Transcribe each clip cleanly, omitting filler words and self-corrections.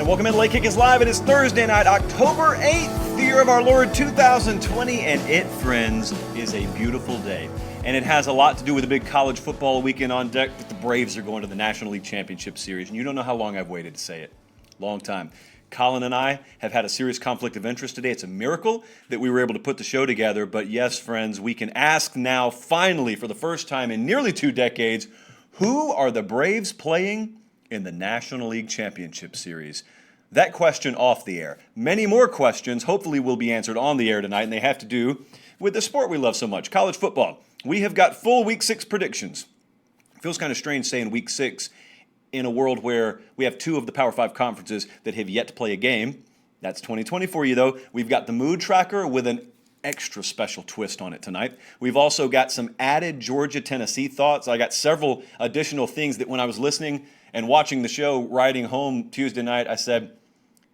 And welcome in. Late Kick is live. It is Thursday night, October 8th, the year of our Lord 2020. And it, friends, is a beautiful day. And it has a lot to do with a big college football weekend on deck, that the Braves are going to the National League Championship Series. And you don't know how long I've waited to say it. Long time. Colin and I have had a serious conflict of interest today. It's a miracle that we were able to put the show together. But yes, friends, we can ask now, finally, for the first time in nearly 2 decades, who are the Braves playing in the National League Championship Series? That question off the air. Many more questions hopefully will be answered on the air tonight, and they have to do with the sport we love so much, college football. We have got full Week 6 predictions. It feels kind of strange saying Week 6 in a world where we have 2 of the Power 5 conferences that have yet to play a game. That's 2020 for you, though. We've got the mood tracker with an extra special twist on it tonight. We've also got some added Georgia-Tennessee thoughts. I got several additional things that when I was listening and watching the show, riding home Tuesday night, I said,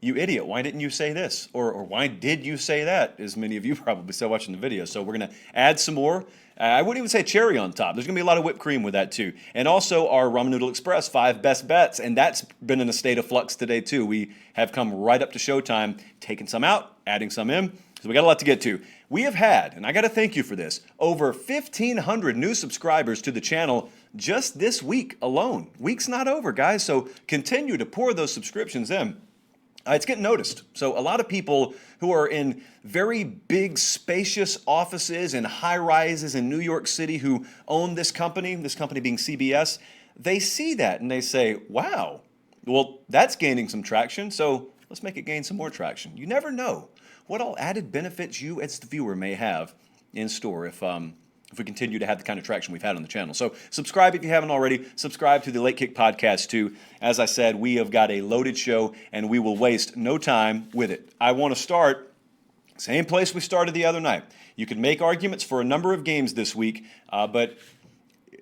you idiot, why didn't you say this? Or why did you say that? As many of you probably saw watching the video. So we're going to add some more. I wouldn't even say cherry on top. There's going to be a lot of whipped cream with that too. And also our Ramen Noodle Express 5 best bets. And that's been in a state of flux today too. We have come right up to showtime, taking some out, adding some in. So we got a lot to get to. We have had, and I got to thank you for this, over 1,500 new subscribers to the channel just this week alone. Week's not over, guys, so continue to pour those subscriptions in. It's getting noticed. So a lot of people who are in very big, spacious offices and high rises in New York City who own this company being CBS, they see that and they say, wow, well, that's gaining some traction, so let's make it gain some more traction. You never know what all added benefits you as the viewer may have in store if we continue to have the kind of traction we've had on the channel. So subscribe if you haven't already. Subscribe to the Late Kick Podcast too. As I said, we have got a loaded show and we will waste no time with it. I want to start same place we started the other night. You can make arguments for a number of games this week, but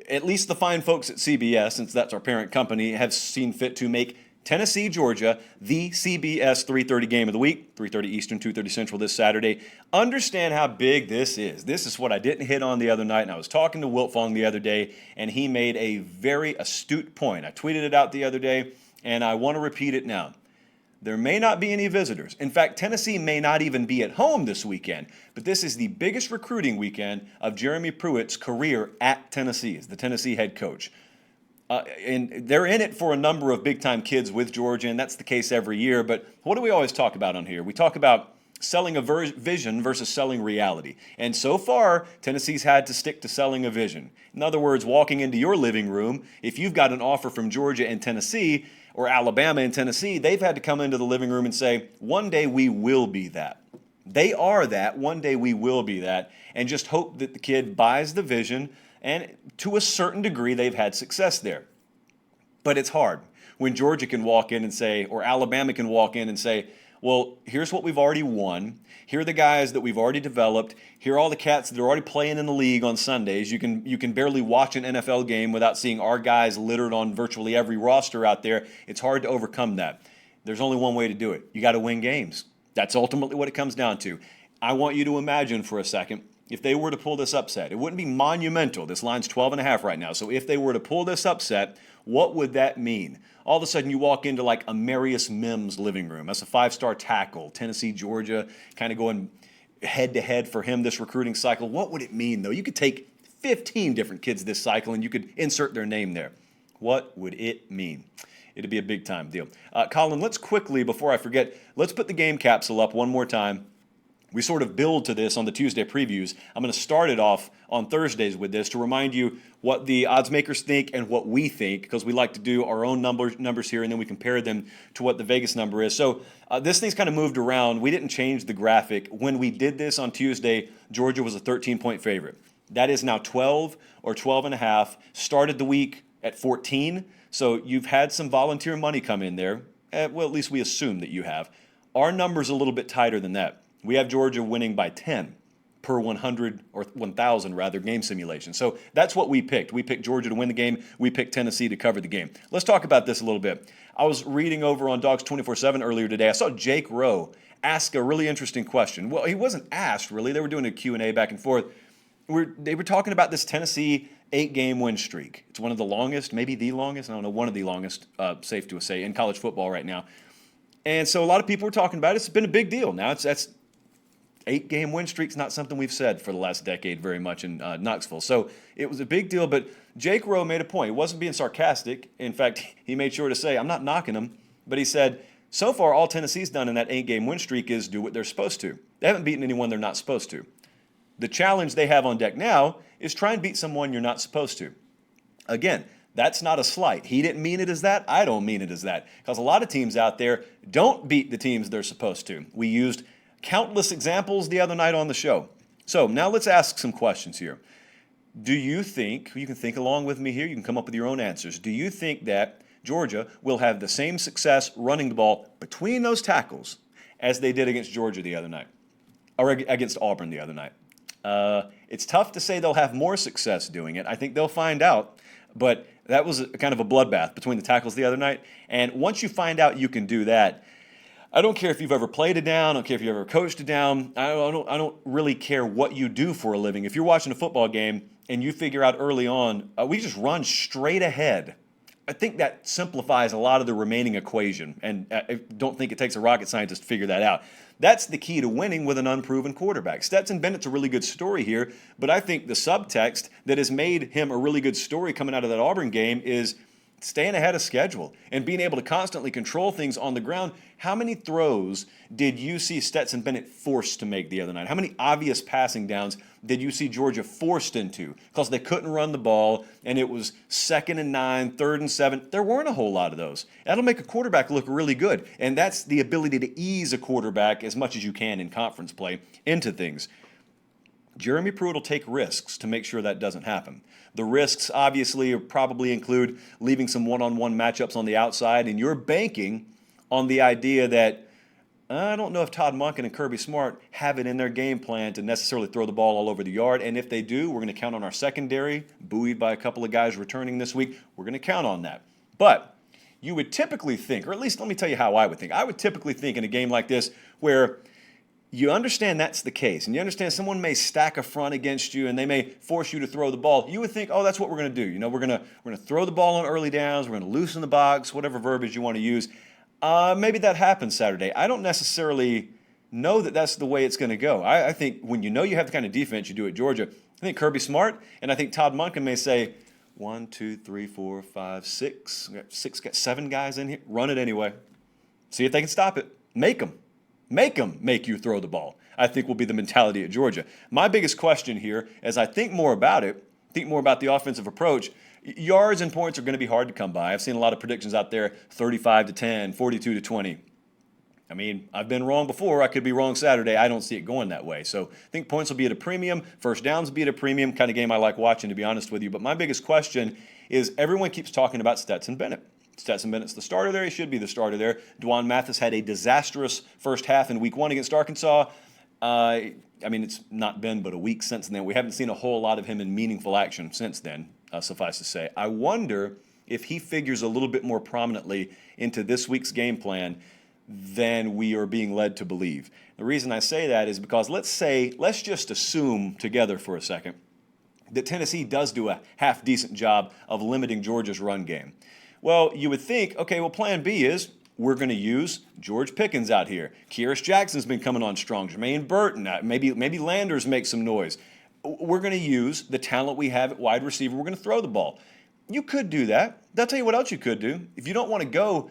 at least the fine folks at CBS, since that's our parent company, have seen fit to make Tennessee, Georgia, the CBS 3:30 game of the week, 3:30 Eastern, 2:30 Central this Saturday. Understand how big this is. This is what I didn't hit on the other night, and I was talking to Wilt Fong the other day, and he made a very astute point. I tweeted it out the other day, and I want to repeat it now. There may not be any visitors. In fact, Tennessee may not even be at home this weekend, but this is the biggest recruiting weekend of Jeremy Pruitt's career at Tennessee as the Tennessee head coach. And they're in it for a number of big-time kids with Georgia, and that's the case every year. But what do we always talk about on here? We talk about selling a vision versus selling reality. And so far, Tennessee's had to stick to selling a vision. In other words, walking into your living room, if you've got an offer from Georgia and Tennessee, or Alabama and Tennessee, they've had to come into the living room and say, one day we will be that. They are that. One day we will be that. And just hope that the kid buys the vision. And to a certain degree, they've had success there. But it's hard when Georgia can walk in and say, or Alabama can walk in and say, well, here's what we've already won. Here are the guys that we've already developed. Here are all the cats that are already playing in the league on Sundays. You can barely watch an NFL game without seeing our guys littered on virtually every roster out there. It's hard to overcome that. There's only one way to do it. You got to win games. That's ultimately what it comes down to. I want you to imagine for a second, if they were to pull this upset, it wouldn't be monumental. This line's 12.5 right now. So if they were to pull this upset, what would that mean? All of a sudden you walk into like a Marius Mims living room. That's a 5-star tackle. Tennessee, Georgia, kind of going head-to-head for him this recruiting cycle. What would it mean, though? You could take 15 different kids this cycle and you could insert their name there. What would it mean? It'd be a big-time deal. Colin, let's quickly, before I forget, let's put the game capsule up one more time. We sort of build to this on the Tuesday previews. I'm going to start it off on Thursdays with this to remind you what the odds makers think and what we think, because we like to do our own numbers here, and then we compare them to what the Vegas number is. So this thing's kind of moved around. We didn't change the graphic. When we did this on Tuesday, Georgia was a 13-point favorite. That is now 12 or 12.5. Started the week at 14, so you've had some volunteer money come in there. Well, at least we assume that you have. Our number's a little bit tighter than that. We have Georgia winning by 10 per 100 or 1,000 rather game simulation. So that's what we picked. We picked Georgia to win the game. We picked Tennessee to cover the game. Let's talk about this a little bit. I was reading over on Dogs 24/7 earlier today. I saw Jake Rowe ask a really interesting question. Well, he wasn't asked really. They were doing a Q&A back and forth. They were talking about this Tennessee 8-game win streak. It's one of the longest, maybe the longest, I don't know, one of the longest, safe to say, in college football right now. And so a lot of people were talking about it. It's been a big deal. Now that's 8-game win streak's not something we've said for the last decade very much in Knoxville. So it was a big deal, but Jake Rowe made a point. He wasn't being sarcastic. In fact, he made sure to say, I'm not knocking him, but he said, so far all Tennessee's done in that 8-game win streak is do what they're supposed to. They haven't beaten anyone they're not supposed to. The challenge they have on deck now is try and beat someone you're not supposed to. Again, that's not a slight. He didn't mean it as that. I don't mean it as that. Because a lot of teams out there don't beat the teams they're supposed to. We used countless examples the other night on the show. So now let's ask some questions here. Do you think, you can think along with me here, you can come up with your own answers. Do you think that Georgia will have the same success running the ball between those tackles as they did against Georgia the other night, or against Auburn the other night? It's tough to say they'll have more success doing it. I think they'll find out, but that was kind of a bloodbath between the tackles the other night. And once you find out you can do that, I don't care if you've ever played a down. I don't care if you've ever coached a down. I don't really care what you do for a living. If you're watching a football game and you figure out early on, we just run straight ahead. I think that simplifies a lot of the remaining equation, and I don't think it takes a rocket scientist to figure that out. That's the key to winning with an unproven quarterback. Stetson Bennett's a really good story here, but I think the subtext that has made him a really good story coming out of that Auburn game is staying ahead of schedule and being able to constantly control things on the ground. How many throws did you see Stetson Bennett forced to make the other night? How many obvious passing downs did you see Georgia forced into? Because they couldn't run the ball, and it was 2nd and 9, 3rd and 7. There weren't a whole lot of those. That'll make a quarterback look really good, and that's the ability to ease a quarterback as much as you can in conference play into things. Jeremy Pruitt will take risks to make sure that doesn't happen. The risks obviously probably include leaving some one-on-one matchups on the outside, and you're banking on the idea that I don't know if Todd Monken and Kirby Smart have it in their game plan to necessarily throw the ball all over the yard, and if they do, we're going to count on our secondary, buoyed by a couple of guys returning this week. We're going to count on that. But you would typically think, or at least let me tell you how I would think. I would typically think in a game like this where you understand that's the case, and you understand someone may stack a front against you, and they may force you to throw the ball. You would think, oh, that's what we're going to do. You know, we're going to throw the ball on early downs. We're going to loosen the box, whatever verbiage you want to use. Maybe that happens Saturday. I don't necessarily know that that's the way it's going to go. I think when you know you have the kind of defense you do at Georgia, I think Kirby Smart and I think Todd Monken may say, 1, 2, 3, 4, 5, 6. We got 7 guys in here. Run it anyway. See if they can stop it. Make them make you throw the ball, I think will be the mentality at Georgia. My biggest question here, as I think more about it, think more about the offensive approach, yards and points are going to be hard to come by. I've seen a lot of predictions out there, 35-10, 42-20. I mean, I've been wrong before. I could be wrong Saturday. I don't see it going that way. So I think points will be at a premium. First downs will be at a premium. Kind of game I like watching, to be honest with you. But my biggest question is everyone keeps talking about Stetson Bennett. Stetson Bennett's the starter there. He should be the starter there. Dwan Mathis had a disastrous first half in week 1 against Arkansas. I mean, it's not been but a week since then. We haven't seen a whole lot of him in meaningful action since then, suffice to say. I wonder if he figures a little bit more prominently into this week's game plan than we are being led to believe. The reason I say that is because let's just assume together for a second that Tennessee does do a half-decent job of limiting Georgia's run game. Well, you would think, okay, well, plan B is we're going to use George Pickens out here. Kyrus Jackson's been coming on strong. Jermaine Burton, maybe Landers makes some noise. We're going to use the talent we have at wide receiver. We're going to throw the ball. You could do that. I'll tell you what else you could do. If you don't want to go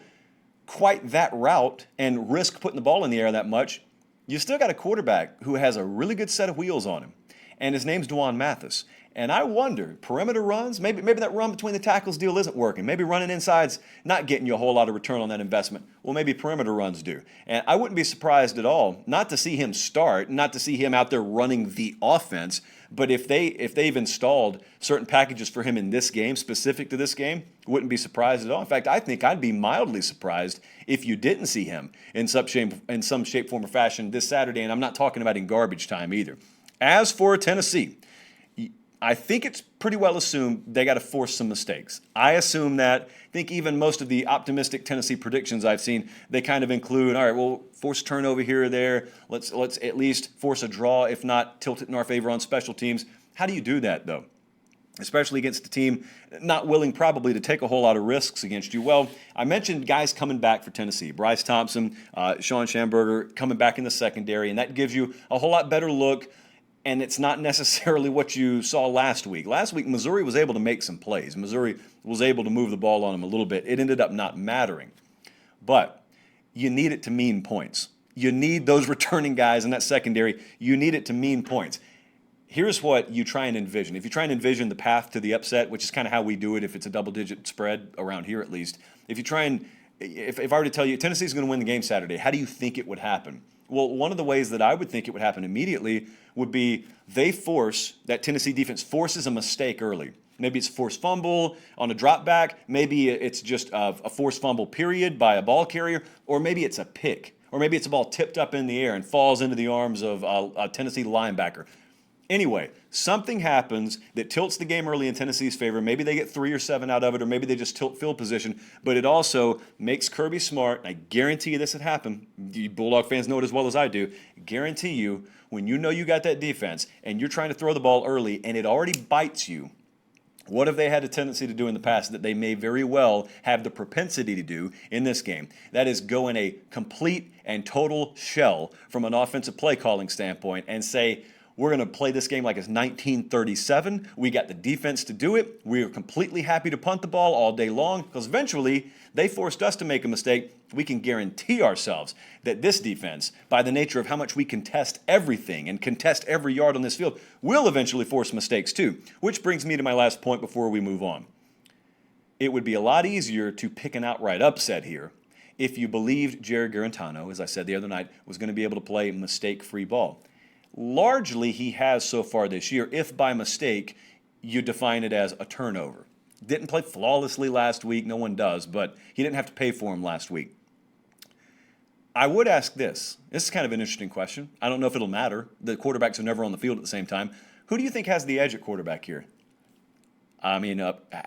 quite that route and risk putting the ball in the air that much, you still got a quarterback who has a really good set of wheels on him, and his name's Dwan Mathis. And I wonder, perimeter runs, maybe that run between the tackles deal isn't working. Maybe running inside's not getting you a whole lot of return on that investment. Well, maybe perimeter runs do. And I wouldn't be surprised at all not to see him start, not to see him out there running the offense, but if they've installed certain packages for him in this game, specific to this game, wouldn't be surprised at all. In fact, I think I'd be mildly surprised if you didn't see him in some shape, form, or fashion this Saturday, and I'm not talking about in garbage time either. As for Tennessee, I think it's pretty well assumed they got to force some mistakes. I assume that. I think even most of the optimistic Tennessee predictions I've seen, they kind of include, all right, well, force a turnover here or there. Let's at least force a draw, if not tilt it in our favor on special teams. How do you do that, though? especially against a team not willing probably to take a whole lot of risks against you. Well, I mentioned guys coming back for Tennessee. Bryce Thompson, Sean Schamberger coming back in the secondary, and that gives you a whole lot better look, and it's not necessarily what you saw last week. Last week, Missouri was able to make some plays. Missouri was able to move the ball on them a little bit. It ended up not mattering. But you need it to mean points. You need those returning guys in that secondary. You need it to mean points. Here's what you try and envision. If you try and envision the path to the upset, which is kind of how we do it if it's a double-digit spread around here at least, if I were to tell you Tennessee's going to win the game Saturday, how do you think it would happen? Well, one of the ways that I would think it would happen immediately would be that Tennessee defense forces a mistake early. Maybe it's a forced fumble on a drop back. Maybe it's just a forced fumble period by a ball carrier. Or maybe it's a pick. Or maybe it's a ball tipped up in the air and falls into the arms of a Tennessee linebacker. Anyway, something happens that tilts the game early in Tennessee's favor. Maybe they get 3 or 7 out of it, or maybe they just tilt field position. But it also makes Kirby Smart, I guarantee you this would happen. You Bulldog fans know it as well as I do. Guarantee you, when you know you got that defense and you're trying to throw the ball early and it already bites you, what have they had a tendency to do in the past that they may very well have the propensity to do in this game? That is go in a complete and total shell from an offensive play calling standpoint and say, we're going to play this game like it's 1937. We got the defense to do it. We are completely happy to punt the ball all day long because eventually they forced us to make a mistake. We can guarantee ourselves that this defense, by the nature of how much we contest everything and contest every yard on this field, will eventually force mistakes too. Which brings me to my last point before we move on. It would be a lot easier to pick an outright upset here if you believed Jared Garantano, as I said the other night, was going to be able to play mistake-free ball. Largely, he has so far this year, if by mistake you define it as a turnover. Didn't play flawlessly last week, no one does, but he didn't have to pay for him last week. I would ask this. This is kind of an interesting question. I don't know if it'll matter. The quarterbacks are never on the field at the same time. Who do you think has the edge at quarterback here? I mean,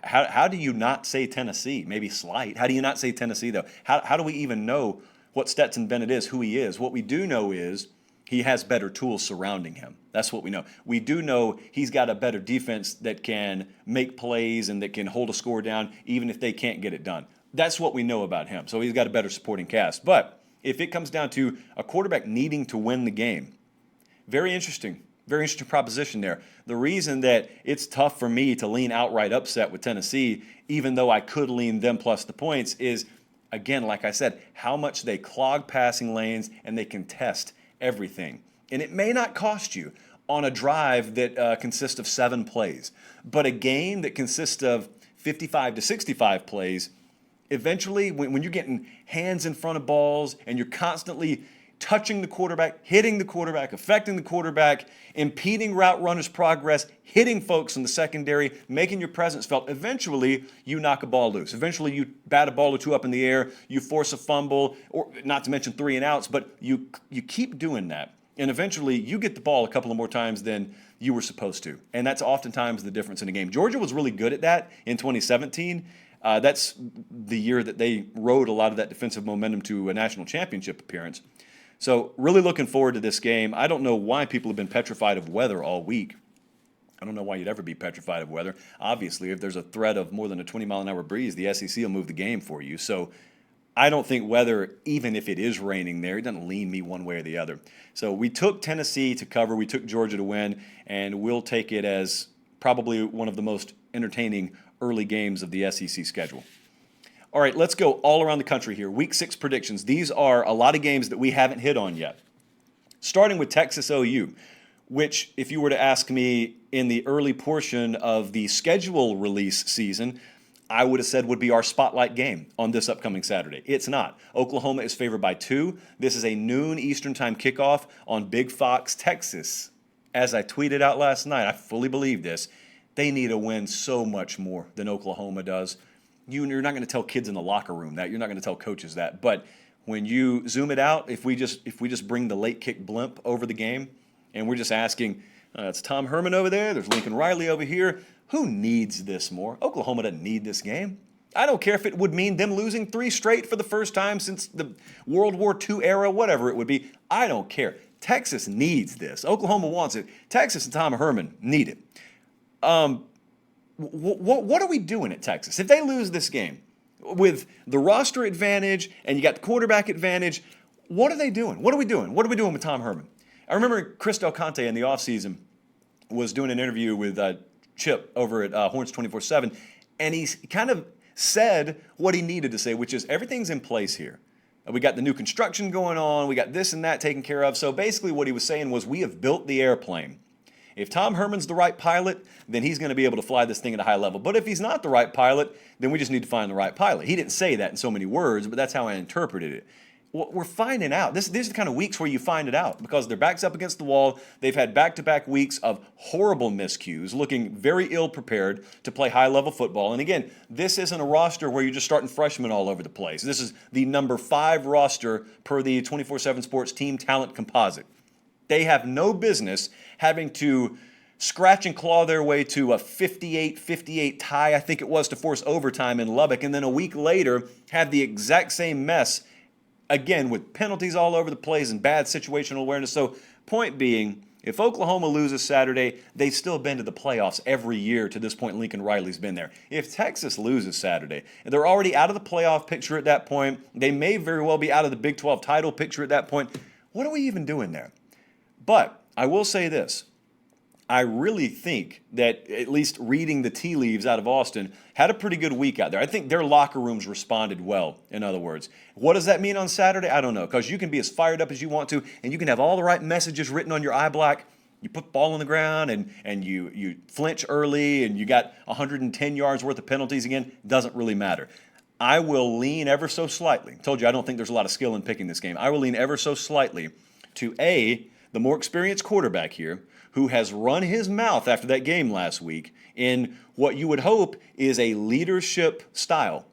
how do you not say Tennessee? Maybe slight. How do you not say Tennessee, though? How do we even know what Stetson Bennett is, who he is? What we do know is he has better tools surrounding him. That's what we know. We do know he's got a better defense that can make plays and that can hold a score down even if they can't get it done. That's what we know about him. So he's got a better supporting cast. But if it comes down to a quarterback needing to win the game, very interesting proposition there. The reason that it's tough for me to lean outright upset with Tennessee, even though I could lean them plus the points, is, again, like I said, how much they clog passing lanes and they contest everything. And it may not cost you on a drive that consists of 7 plays, but a game that consists of 55 to 65 plays, eventually when you're getting hands in front of balls and you're constantly touching the quarterback, hitting the quarterback, affecting the quarterback, impeding route runners' progress, hitting folks in the secondary, making your presence felt, eventually you knock a ball loose. Eventually you bat a ball or 2 up in the air, you force a fumble, or not to mention 3 and outs, but you keep doing that. And eventually you get the ball a couple of more times than you were supposed to. And that's oftentimes the difference in a game. Georgia was really good at that in 2017. That's the year that they rode a lot of that defensive momentum to a national championship appearance. So really looking forward to this game. I don't know why people have been petrified of weather all week. I don't know why you'd ever be petrified of weather. Obviously, if there's a threat of more than a 20-mile-an-hour breeze, the SEC will move the game for you. So I don't think weather, even if it is raining there, it doesn't lean me one way or the other. So we took Tennessee to cover. We took Georgia to win, and we'll take it as probably one of the most entertaining early games of the SEC schedule. All right, let's go all around the country here. Week 6 predictions. These are a lot of games that we haven't hit on yet. Starting with Texas OU, which, if you were to ask me in the early portion of the schedule release season, I would have said would be our spotlight game on this upcoming Saturday. It's not. Oklahoma is favored by 2. This is a noon Eastern time kickoff on Big Fox, Texas. As I tweeted out last night, I fully believe this. They need to win so much more than Oklahoma does. You're not going to tell kids in the locker room that. You're not going to tell coaches that. But when you zoom it out, if we just bring the late kick blimp over the game, and we're just asking, it's Tom Herman over there, there's Lincoln Riley over here, who needs this more? Oklahoma doesn't need this game. I don't care if it would mean them losing 3 straight for the first time since the World War II era, whatever it would be. I don't care. Texas needs this. Oklahoma wants it. Texas and Tom Herman need it. What are we doing at Texas? If they lose this game with the roster advantage and you got the quarterback advantage, what are they doing? What are we doing? What are we doing with Tom Herman? I remember Chris Del Conte in the offseason was doing an interview with Chip over at Horns 24/7, and he kind of said what he needed to say, which is everything's in place here. We got the new construction going on. We got this and that taken care of. So basically what he was saying was we have built the airplane. If Tom Herman's the right pilot, then he's going to be able to fly this thing at a high level. But if he's not the right pilot, then we just need to find the right pilot. He didn't say that in so many words, but that's how I interpreted it. We're finding out. These are the kind of weeks where you find it out because their back's up against the wall. They've had back-to-back weeks of horrible miscues, looking very ill-prepared to play high-level football. And again, this isn't a roster where you're just starting freshmen all over the place. This is the number 5 roster per the 24/7 Sports Team Talent Composite. They have no business having to scratch and claw their way to a 58-58 tie, I think it was, to force overtime in Lubbock, and then a week later have the exact same mess again, with penalties all over the place and bad situational awareness. So, point being, if Oklahoma loses Saturday, they've still been to the playoffs every year to this point. Lincoln Riley's been there. If Texas loses Saturday, they're already out of the playoff picture at that point. They may very well be out of the Big 12 title picture at that point. What are we even doing there? But I will say this. I really think that, at least reading the tea leaves out of Austin, had a pretty good week out there. I think their locker rooms responded well, in other words. What does that mean on Saturday? I don't know, because you can be as fired up as you want to, and you can have all the right messages written on your eye black. You put the ball on the ground, and you flinch early, and you got 110 yards worth of penalties again. Doesn't really matter. I will lean ever so slightly. Told you I don't think there's a lot of skill in picking this game. I will lean ever so slightly to the more experienced quarterback here, who has run his mouth after that game last week in what you would hope is a leadership style.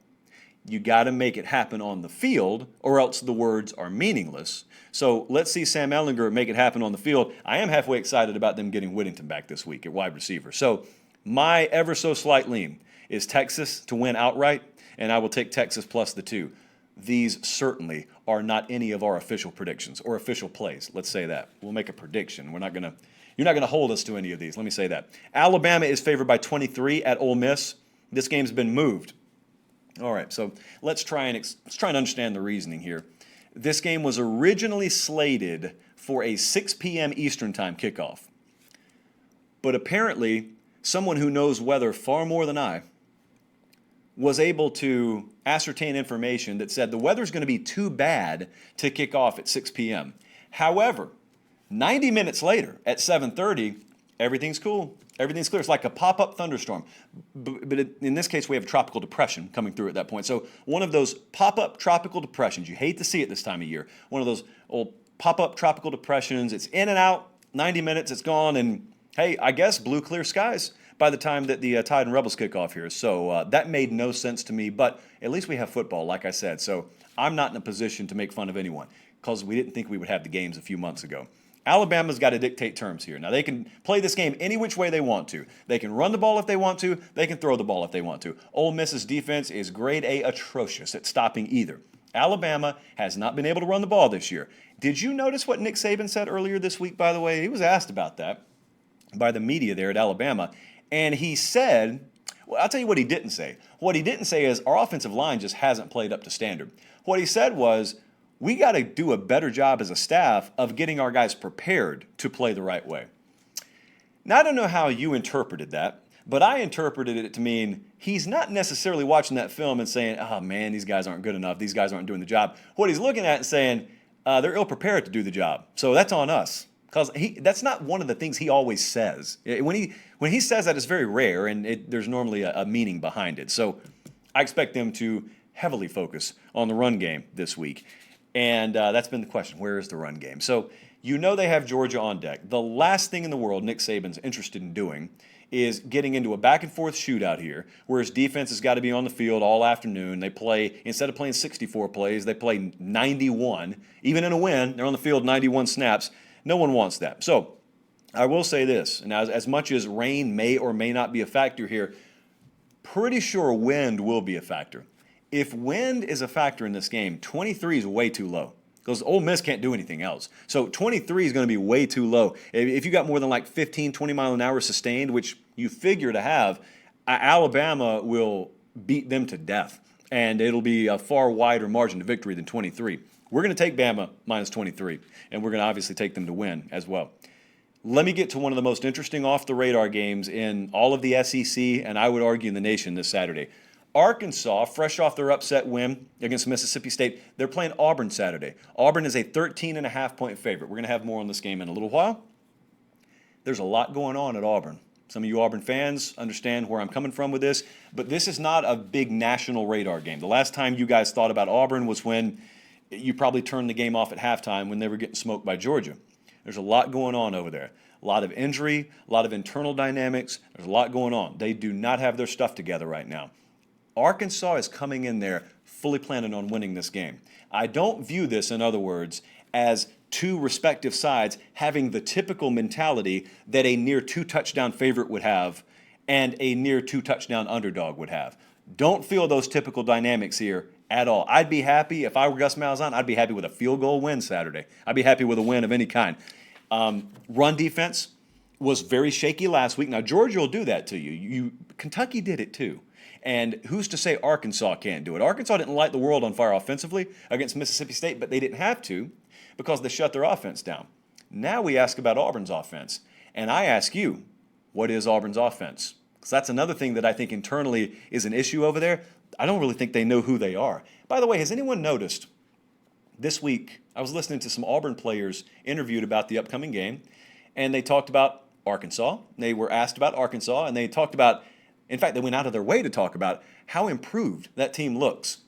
You got to make it happen on the field, or else the words are meaningless. So let's see Sam Ehlinger make it happen on the field. I am halfway excited about them getting Whittington back this week at wide receiver. So my ever so slight lean is Texas to win outright, and I will take Texas plus the 2. These certainly are not any of our official predictions or official plays. Let's say that. We'll make a prediction. You're not going to hold us to any of these. Let me say that. Alabama is favored by 23 at Ole Miss. This game's been moved. All right, so let's try and understand the reasoning here. This game was originally slated for a 6 p.m. Eastern Time kickoff. But apparently, someone who knows weather far more than I was able to ascertain information that said the weather's going to be too bad to kick off at 6 p.m. However, 90 minutes later at 7:30, everything's cool. Everything's clear. It's like a pop-up thunderstorm. But in this case, we have a tropical depression coming through at that point. So one of those pop-up tropical depressions, you hate to see it this time of year, one of those old pop-up tropical depressions, it's in and out, 90 minutes, it's gone, and hey, I guess blue clear skies by the time that the Tide and Rebels kick off here. So that made no sense to me, but at least we have football, like I said. So I'm not in a position to make fun of anyone because we didn't think we would have the games a few months ago. Alabama's got to dictate terms here. Now, they can play this game any which way they want to. They can run the ball if they want to. They can throw the ball if they want to. Ole Miss's defense is grade A atrocious at stopping either. Alabama has not been able to run the ball this year. Did you notice what Nick Saban said earlier this week, by the way? He was asked about that by the media there at Alabama. And he said, well, I'll tell you what he didn't say. What he didn't say is our offensive line just hasn't played up to standard. What he said was, we got to do a better job as a staff of getting our guys prepared to play the right way. Now, I don't know how you interpreted that, but I interpreted it to mean he's not necessarily watching that film and saying, oh, man, these guys aren't good enough. These guys aren't doing the job. What he's looking at and saying, they're ill-prepared to do the job. So that's on us. Because that's not one of the things he always says. When he says that, it's very rare, and there's normally a meaning behind it. So I expect them to heavily focus on the run game this week. And that's been the question. Where is the run game? So you know they have Georgia on deck. The last thing in the world Nick Saban's interested in doing is getting into a back-and-forth shootout here, where his defense has got to be on the field all afternoon. They play, instead of playing 64 plays, they play 91. Even in a win, they're on the field 91 snaps. No one wants that. So I will say this, and as much as rain may or may not be a factor here, pretty sure wind will be a factor. If wind is a factor in this game, 23 is way too low because Ole Miss can't do anything else. So 23 is going to be way too low. If you got more than like 15, 20 mile an hour sustained, which you figure to have, Alabama will beat them to death, and it'll be a far wider margin of victory than 23. We're going to take Bama minus 23, and we're going to obviously take them to win as well. Let me get to one of the most interesting off-the-radar games in all of the SEC, and I would argue in the nation this Saturday. Arkansas, fresh off their upset win against Mississippi State, they're playing Auburn Saturday. Auburn is a 13.5-point favorite. We're going to have more on this game in a little while. There's a lot going on at Auburn. Some of you Auburn fans understand where I'm coming from with this, but this is not a big national radar game. The last time you guys thought about Auburn was when you probably turned the game off at halftime when they were getting smoked by Georgia. There's a lot going on over there. A lot of injury, a lot of internal dynamics. There's a lot going on. They do not have their stuff together right now. Arkansas is coming in there fully planning on winning this game. I don't view this, in other words, as two respective sides having the typical mentality that a near two-touchdown favorite would have and a near two-touchdown underdog would have. Don't feel those typical dynamics here at all. I'd be happy, if I were Gus Malzahn, I'd be happy with a field goal win Saturday. I'd be happy with a win of any kind. Run defense was very shaky last week. Now, Georgia will do that to you. Kentucky did it too. And who's to say Arkansas can't do it? Arkansas didn't light the world on fire offensively against Mississippi State, but they didn't have to because they shut their offense down. Now we ask about Auburn's offense. And I ask you, what is Auburn's offense? Because that's another thing that I think internally is an issue over there. I don't really think they know who they are. By the way, has anyone noticed this week, I was listening to some Auburn players interviewed about the upcoming game, and they talked about Arkansas. They were asked about Arkansas, and they talked about, in fact, they went out of their way to talk about how improved that team looks.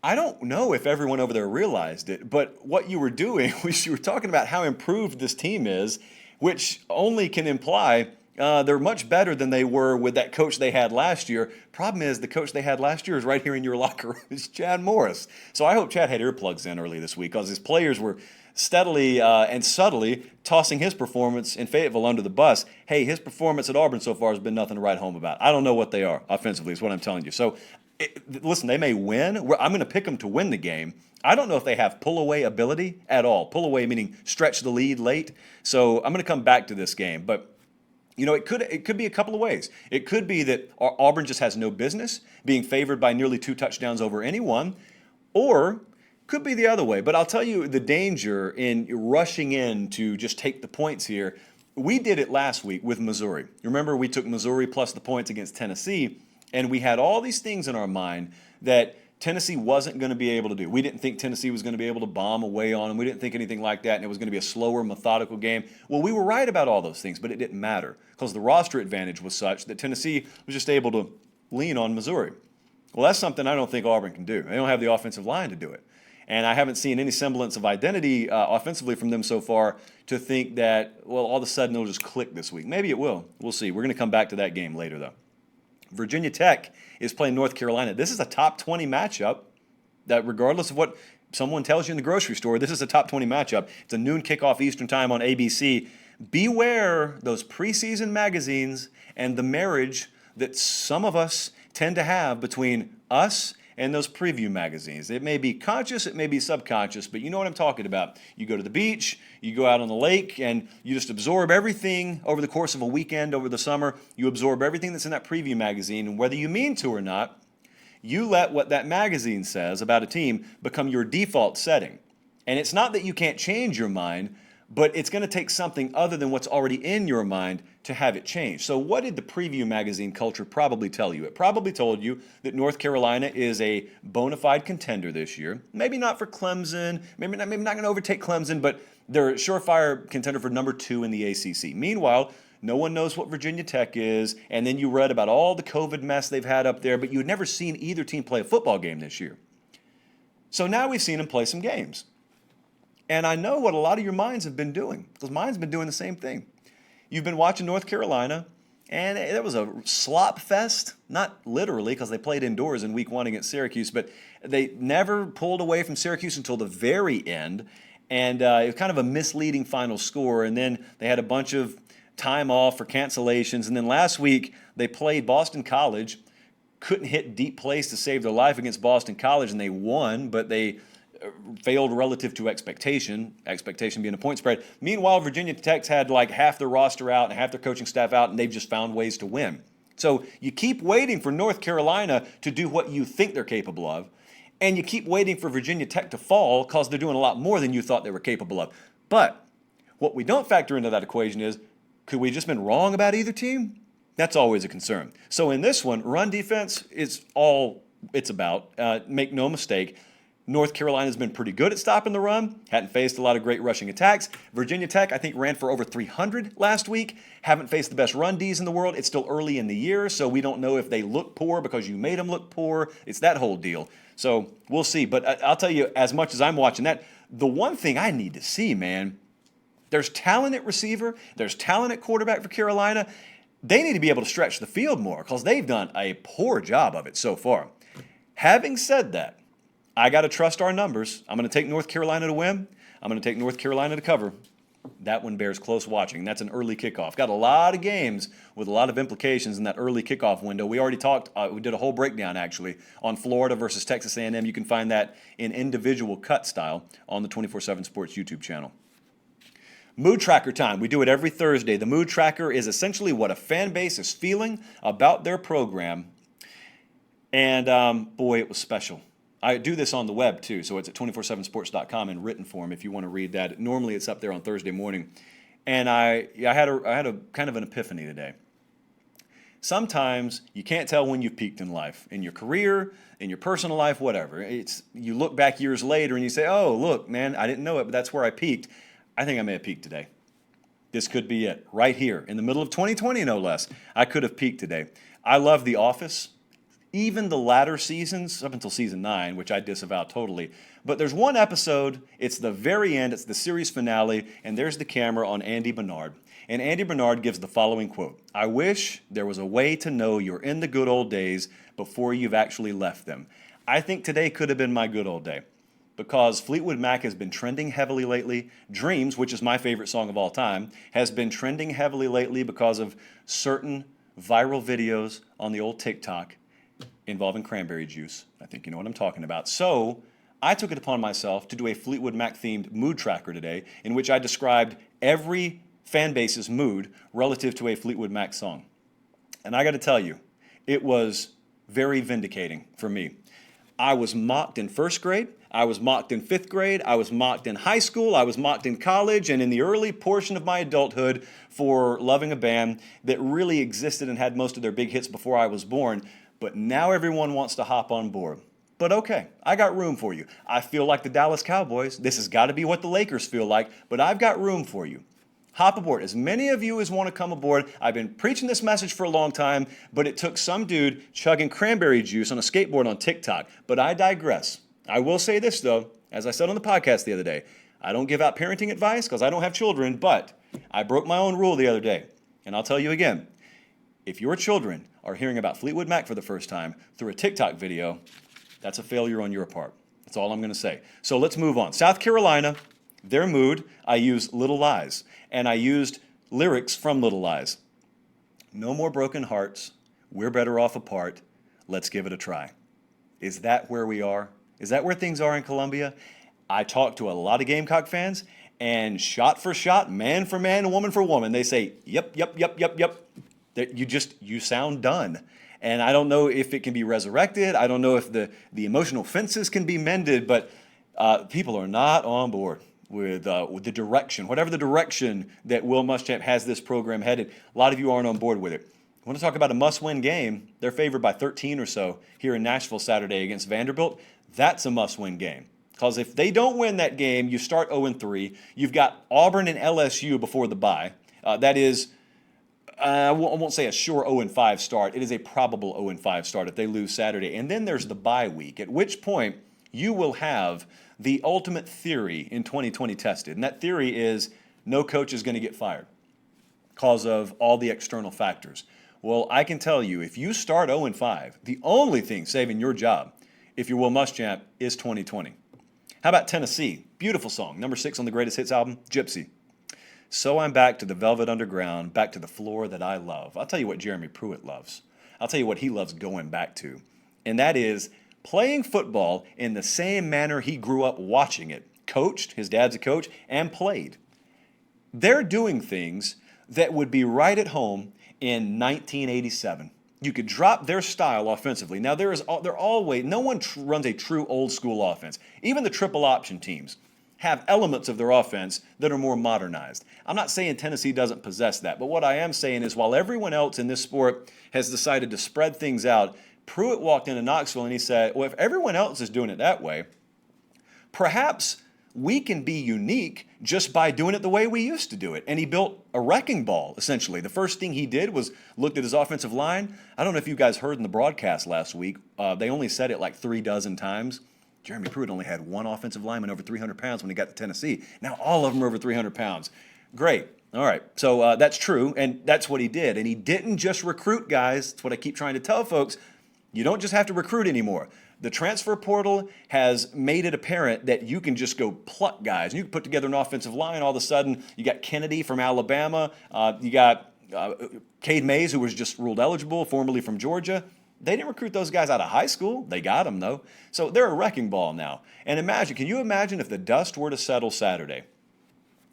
I don't know if everyone over there realized it, but what you were doing was you were talking about how improved this team is, which only can imply they're much better than they were with that coach they had last year. Problem is, the coach they had last year is right here in your locker room. It's Chad Morris. So I hope Chad had earplugs in early this week because his players were steadily and subtly tossing his performance in Fayetteville under the bus. Hey, his performance at Auburn so far has been nothing to write home about. I don't know what they are offensively is what I'm telling you. So, listen, they may win. I'm going to pick them to win the game. I don't know if they have pull-away ability at all. Pull-away meaning stretch the lead late. So I'm going to come back to this game. But you know, it could be a couple of ways. It could be that Auburn just has no business being favored by nearly 2 touchdowns over anyone, or could be the other way. But I'll tell you the danger in rushing in to just take the points here. We did it last week with Missouri. Remember, we took Missouri plus the points against Tennessee, and we had all these things in our mind that Tennessee wasn't going to be able to do. We didn't think Tennessee was going to be able to bomb away on them. We didn't think anything like that, and it was going to be a slower, methodical game. Well, we were right about all those things, but it didn't matter because the roster advantage was such that Tennessee was just able to lean on Missouri. Well, that's something I don't think Auburn can do. They don't have the offensive line to do it. And I haven't seen any semblance of identity offensively from them so far to think that, well, all of a sudden it'll just click this week. Maybe it will. We'll see. We're going to come back to that game later, though. Virginia Tech is playing North Carolina. This is a top 20 matchup that regardless of what someone tells you in the grocery store, this is a top 20 matchup. It's a noon kickoff Eastern time on ABC. Beware those preseason magazines and the marriage that some of us tend to have between us and those preview magazines. It may be conscious, it may be subconscious, but you know what I'm talking about. You go to the beach, you go out on the lake, and you just absorb everything over the course of a weekend over the summer. You absorb everything that's in that preview magazine, and whether you mean to or not, you let what that magazine says about a team become your default setting. And it's not that you can't change your mind, but it's going to take something other than what's already in your mind to have it change. So what did the preview magazine culture probably tell you? It probably told you that North Carolina is a bona fide contender this year. Maybe not for Clemson, maybe not going to overtake Clemson, but they're a surefire contender for number 2 in the ACC. Meanwhile, no one knows what Virginia Tech is, and then you read about all the COVID mess they've had up there, but you had never seen either team play a football game this year. So now we've seen them play some games. And I know what a lot of your minds have been doing, because mine's been doing the same thing. You've been watching North Carolina, and it was a slop fest, not literally, because they played indoors in week 1 against Syracuse, but they never pulled away from Syracuse until the very end, and it was kind of a misleading final score, and then they had a bunch of time off for cancellations, and then last week they played Boston College, couldn't hit deep plays to save their life against Boston College, and they won, but they failed relative to expectation being a point spread. Meanwhile, Virginia Tech's had like half their roster out and half their coaching staff out, and they've just found ways to win. So you keep waiting for North Carolina to do what you think they're capable of, and you keep waiting for Virginia Tech to fall because they're doing a lot more than you thought they were capable of. But what we don't factor into that equation is, could we just been wrong about either team? That's always a concern. So in this one, run defense is all it's about. Make no mistake. North Carolina's been pretty good at stopping the run. Hadn't faced a lot of great rushing attacks. Virginia Tech, I think, ran for over 300 last week. Haven't faced the best run Ds in the world. It's still early in the year, so we don't know if they look poor because you made them look poor. It's that whole deal. So we'll see. But I'll tell you, as much as I'm watching that, the one thing I need to see, man, there's talent at receiver. There's talent at quarterback for Carolina. They need to be able to stretch the field more because they've done a poor job of it so far. Having said that, I got to trust our numbers. I'm going to take North Carolina to win. I'm going to take North Carolina to cover. That one bears close watching. That's an early kickoff. Got a lot of games with a lot of implications in that early kickoff window. We already talked, we did a whole breakdown actually on Florida versus Texas A&M. You can find that in individual cut style on the 24/7 Sports YouTube channel. Mood tracker time. We do it every Thursday. The mood tracker is essentially what a fan base is feeling about their program. And boy, it was special. I do this on the web too, so it's at 247sports.com in written form if you want to read that. Normally it's up there on Thursday morning. And I had a kind of an epiphany today. Sometimes you can't tell when you've peaked in life, in your career, in your personal life, whatever. You look back years later and you say, oh, look, man, I didn't know it, but that's where I peaked. I think I may have peaked today. This could be it, right here, in the middle of 2020, no less. I could have peaked today. I love The Office. Even the latter seasons, up until season 9, which I disavow totally. But there's one episode, it's the very end, it's the series finale, and there's the camera on Andy Bernard. And Andy Bernard gives the following quote: I wish there was a way to know you're in the good old days before you've actually left them. I think today could have been my good old day because Fleetwood Mac has been trending heavily lately. Dreams, which is my favorite song of all time, has been trending heavily lately because of certain viral videos on the old TikTok involving cranberry juice. I think you know what I'm talking about. So I took it upon myself to do a Fleetwood Mac themed mood tracker today in which I described every fan base's mood relative to a Fleetwood Mac song. And I got to tell you, it was very vindicating for me. I was mocked in first grade. I was mocked in fifth grade. I was mocked in high school. I was mocked in college and in the early portion of my adulthood for loving a band that really existed and had most of their big hits before I was born. But now everyone wants to hop on board. But okay, I got room for you. I feel like the Dallas Cowboys. This has got to be what the Lakers feel like, but I've got room for you. Hop aboard. As many of you as want to come aboard. I've been preaching this message for a long time, but it took some dude chugging cranberry juice on a skateboard on TikTok. But I digress. I will say this, though, as I said on the podcast the other day, I don't give out parenting advice because I don't have children, but I broke my own rule the other day. And I'll tell you again, if your children are hearing about Fleetwood Mac for the first time through a TikTok video, that's a failure on your part. That's all I'm going to say. So let's move on. South Carolina, their mood, I used Little Lies, and I used lyrics from Little Lies. No more broken hearts. We're better off apart. Let's give it a try. Is that where we are? Is that where things are in Columbia? I talked to a lot of Gamecock fans, and shot for shot, man for man, woman for woman, they say, yep. You sound done. And I don't know if it can be resurrected. I don't know if the emotional fences can be mended, but people are not on board with the direction, whatever the direction that Will Muschamp has this program headed. A lot of you aren't on board with it. I want to talk about a must-win game. They're favored by 13 or so here in Nashville Saturday against Vanderbilt. That's a must-win game. Because if they don't win that game, you start 0-3. You've got Auburn and LSU before the bye. That is, I won't say a sure 0-5 start. It is a probable 0-5 start if they lose Saturday. And then there's the bye week, at which point you will have the ultimate theory in 2020 tested. And that theory is no coach is going to get fired because of all the external factors. Well, I can tell you, if you start 0-5, the only thing saving your job, if you're Will Muschamp, is 2020. How about Tennessee? Beautiful song, number 6 on the Greatest Hits album, Gypsy. So I'm back to the velvet underground, back to the floor that I love. I'll tell you what Jeremy Pruitt loves. I'll tell you what he loves going back to. And that is playing football in the same manner he grew up watching it. Coached, his dad's a coach, and played. They're doing things that would be right at home in 1987. You could drop their style offensively. Now, they're always, no one runs a true old school offense. Even the triple option teams have elements of their offense that are more modernized. I'm not saying Tennessee doesn't possess that, but what I am saying is while everyone else in this sport has decided to spread things out, Pruitt walked into Knoxville and he said, well, if everyone else is doing it that way, perhaps we can be unique just by doing it the way we used to do it. And he built a wrecking ball, essentially. The first thing he did was looked at his offensive line. I don't know if you guys heard in the broadcast last week. They only said it like 36 times. Jeremy Pruitt only had one offensive lineman over 300 pounds when he got to Tennessee. Now all of them are over 300 pounds. Great. All right. So that's true, and that's what he did. And he didn't just recruit guys. That's what I keep trying to tell folks. You don't just have to recruit anymore. The transfer portal has made it apparent that you can just go pluck guys. You can put together an offensive line. All of a sudden, you got Kennedy from Alabama. You got Cade Mays, who was just ruled eligible, formerly from Georgia. They didn't recruit those guys out of high school. They got them, though. So they're a wrecking ball now. And imagine, can you imagine if the dust were to settle Saturday?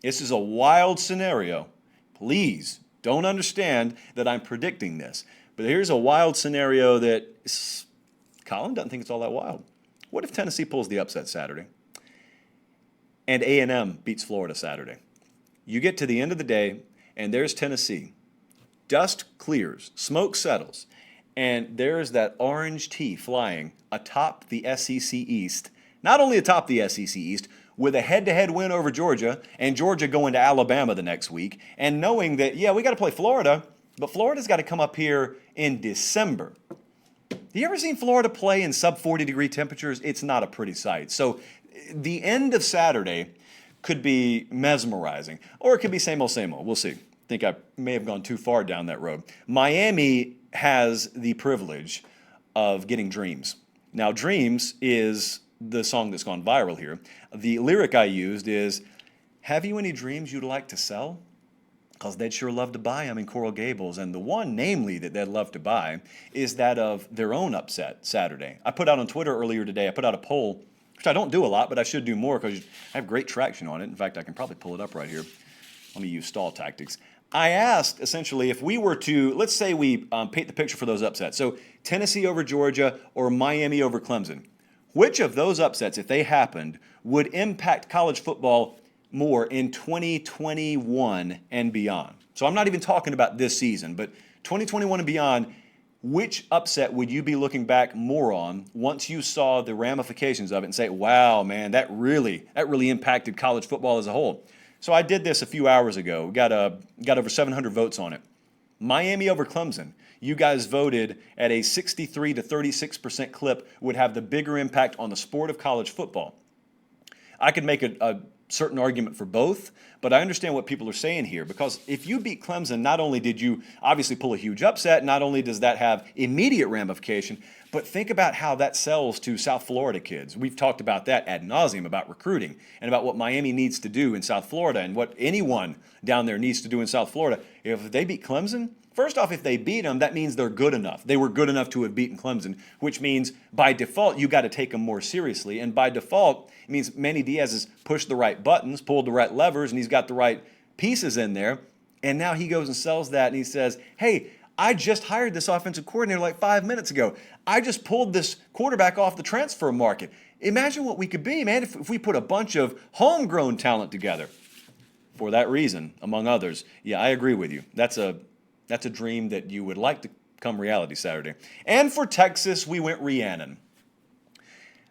This is a wild scenario. Please don't understand that I'm predicting this. But here's a wild scenario that Colin doesn't think it's all that wild. What if Tennessee pulls the upset Saturday and A&M beats Florida Saturday? You get to the end of the day, and there's Tennessee. Dust clears, smoke settles, and there's that orange tea flying atop the SEC East. Not only atop the SEC East, with a head-to-head win over Georgia, and Georgia going to Alabama the next week, and knowing that, yeah, we got to play Florida, but Florida's got to come up here in December. You ever seen Florida play in sub-40-degree temperatures? It's not a pretty sight. So the end of Saturday could be mesmerizing, or it could be same old, same old. We'll see. I think I may have gone too far down that road. Miami has the privilege of getting Dreams. Now, Dreams is the song that's gone viral here. The lyric I used is, have you any dreams you'd like to sell? Because they'd sure love to buy them in Coral Gables. And the one, namely, that they'd love to buy is that of their own upset Saturday. I put out on Twitter earlier today, I put out a poll, which I don't do a lot, but I should do more because I have great traction on it. In fact, I can probably pull it up right here. Let me use stall tactics. I asked, essentially, if we were to, let's say we paint the picture for those upsets. So Tennessee over Georgia or Miami over Clemson. Which of those upsets, if they happened, would impact college football more in 2021 and beyond? So I'm not even talking about this season, but 2021 and beyond, which upset would you be looking back more on once you saw the ramifications of it and say, wow, man, that really impacted college football as a whole? So I did this a few hours ago. We got over 700 votes on it. Miami over Clemson. You guys voted at a 63 to 36% clip would have the bigger impact on the sport of college football. I could make a certain argument for both, but I understand what people are saying here, because if you beat Clemson, not only did you obviously pull a huge upset, not only does that have immediate ramification, but think about how that sells to South Florida kids. We've talked about that ad nauseum, about recruiting and about what Miami needs to do in South Florida and what anyone down there needs to do in South Florida. If they beat Clemson, first off, if they beat them, that means they're good enough. They were good enough to have beaten Clemson, which means by default, you got to take them more seriously. And by default, it means Manny Diaz has pushed the right buttons, pulled the right levers, and he's got the right pieces in there. And now he goes and sells that, and he says, hey, I just hired this offensive coordinator like 5 minutes ago. I just pulled this quarterback off the transfer market. Imagine what we could be, man, if we put a bunch of homegrown talent together. For that reason, among others, yeah, I agree with you. That's a dream that you would like to come reality Saturday. And for Texas, we went Rhiannon.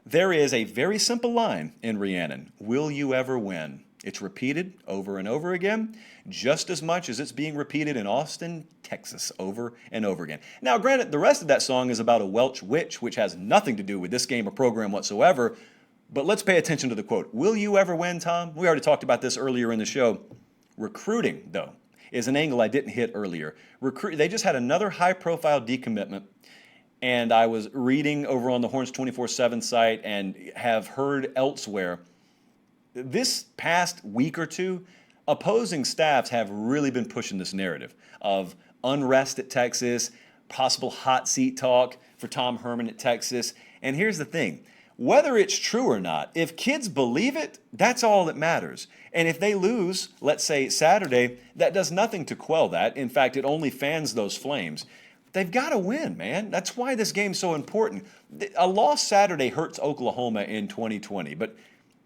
There is a very simple line in Rhiannon. Will you ever win? It's repeated over and over again, just as much as it's being repeated in Austin, Texas, over and over again. Now, granted, the rest of that song is about a Welch witch, which has nothing to do with this game or program whatsoever, but let's pay attention to the quote. Will you ever win, Tom? We already talked about this earlier in the show. Recruiting, though, is an angle I didn't hit earlier. They just had another high-profile decommitment, and I was reading over on the Horns 24/7 site and have heard elsewhere. This past week or two, opposing staffs have really been pushing this narrative of unrest at Texas, possible hot seat talk for Tom Herman at Texas. And here's the thing. Whether it's true or not, if kids believe it, that's all that matters. And if they lose, let's say Saturday, that does nothing to quell that. In fact, it only fans those flames. they've got to win, man. That's why this game's so important. A loss Saturday hurts Oklahoma in 2020, but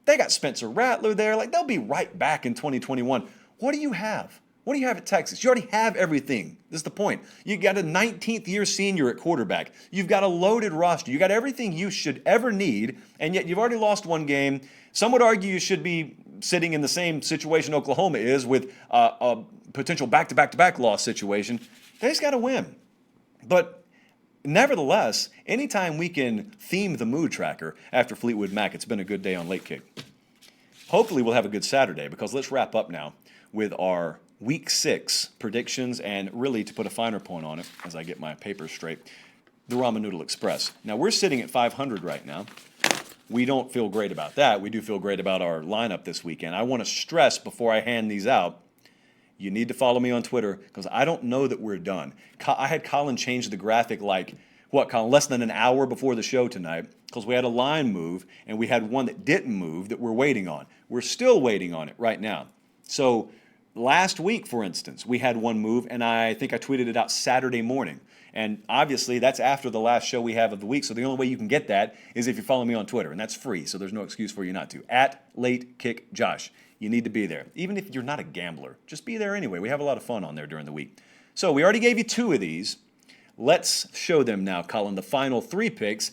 they got Spencer Rattler there. Like, they'll be right back in 2021. What do you have? What do you have at Texas? You already have everything. This is the point. You got a 19th year senior at quarterback. You've got a loaded roster. You got everything you should ever need, and yet you've already lost one game. Some would argue you should be sitting in the same situation Oklahoma is with a potential back-to-back-to-back loss situation. They just got to win. But nevertheless, anytime we can theme the mood tracker after Fleetwood Mac, it's been a good day on Late Kick. Hopefully we'll have a good Saturday, because let's wrap up now with our Week 6 predictions, and really, to put a finer point on it, as I get my papers straight, the Ramen Noodle Express. Now, we're sitting at 500 right now. We don't feel great about that. We do feel great about our lineup this weekend. I want to stress before I hand these out, you need to follow me on Twitter, because I don't know that we're done. I had Colin change the graphic Colin, less than an hour before the show tonight, because we had a line move, and we had one that didn't move that we're waiting on. We're still waiting on it right now. So last week, for instance, we had one move, and I think I tweeted it out Saturday morning. And obviously, that's after the last show we have of the week, so the only way you can get that is if you follow me on Twitter, and that's free, so there's no excuse for you not to. @LateKickJosh. You need to be there. Even if you're not a gambler, just be there anyway. We have a lot of fun on there during the week. So we already gave you 2 of these. Let's show them now, Colin, the final 3 picks,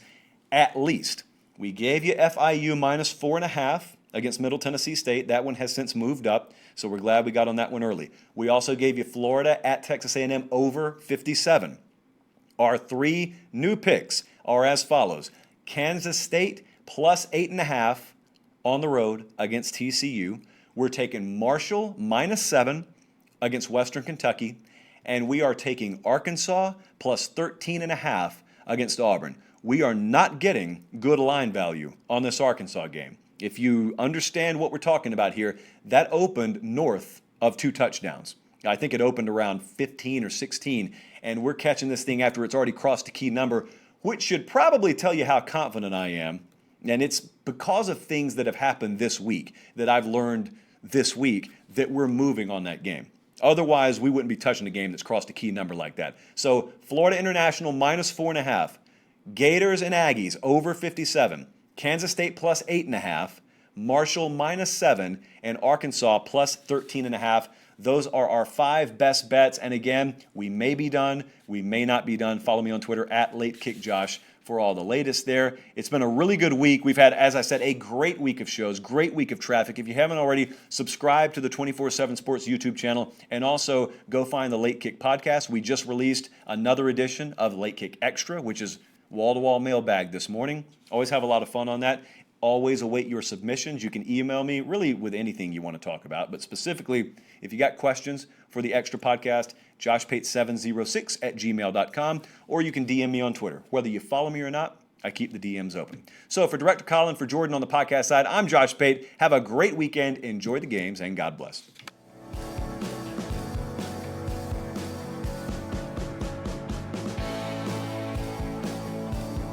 at least. We gave you FIU minus 4.5 against Middle Tennessee State. That one has since moved up, so we're glad we got on that one early. We also gave you Florida at Texas A&M over 57. Our 3 new picks are as follows. Kansas State plus 8.5 on the road against TCU. We're taking Marshall minus 7 against Western Kentucky. And we are taking Arkansas plus 13.5 against Auburn. We are not getting good line value on this Arkansas game. If you understand what we're talking about here, that opened north of 2 touchdowns. I think it opened around 15 or 16, and we're catching this thing after it's already crossed a key number, which should probably tell you how confident I am. And it's because of things that have happened this week, that I've learned this week, that we're moving on that game. Otherwise, we wouldn't be touching a game that's crossed a key number like that. So Florida International minus 4.5, Gators and Aggies over 57, Kansas State plus 8.5, Marshall minus 7, and Arkansas plus 13.5. Those are our 5 best bets. And again, we may be done. We may not be done. Follow me on Twitter @LateKickJosh for all the latest there. It's been a really good week. We've had, as I said, a great week of shows, great week of traffic. If you haven't already, subscribe to the 24/7 Sports YouTube channel, and also go find the Late Kick podcast. We just released another edition of Late Kick Extra, which is wall-to-wall mailbag this morning. Always have a lot of fun on that. Always await your submissions. You can email me really with anything you want to talk about, but specifically, if you got questions for the Extra podcast, joshpate706@gmail.com, or you can DM me on Twitter. Whether you follow me or not, I keep the DMs open. So for Director Colin, for Jordan on the podcast side, I'm Josh Pate. Have a great weekend, enjoy the games, and God bless.